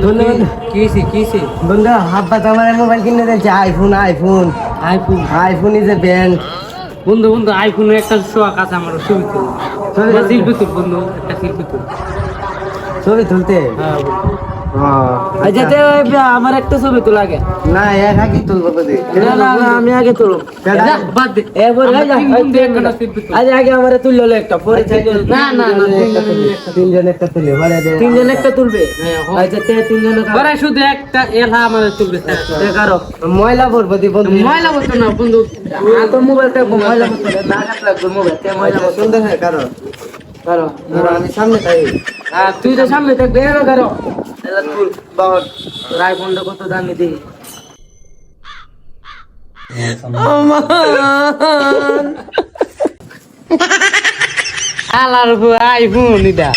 বন্ধু কিসে বন্ধু হাব্বা তো আমার মোবাইল কিনে দিয়েছে iPhone iPhone iPhone iPhone is a band. বন্ধু বন্ধু আইফোনের একটা শখ আছে আমার ছবি তুল শিল্পী তুল বন্ধু একটা শিল্পী তুল ছবি তুলতে হ্যাঁ বন্ধু। আচ্ছা আমার একটা ছবি তোলা আগে না এক আগে তুলবো বুঝি না আমি আগে তুলব বাদ দে আগে আমার তুললে হলো একটা পরে না তিনজন একটা তুলে তিনজন একটা তুলবে আচ্ছা তিনজন শুধু একটা এলা আমাদের তুলবে কারো ময়লা পড়বো দি বন্ধু ময়লা বলতো না বন্ধু তোর মোবাইলটা ময়লা বলতো না লাগবে মোবাইল ময়লা সুন্দর হয় কারো কারো আমি সামনে থাকি তুই তো সামনে থাকবে কারো তুল বাহর রায় ফোনটা কত দামি দিই আলার আইফোন এটা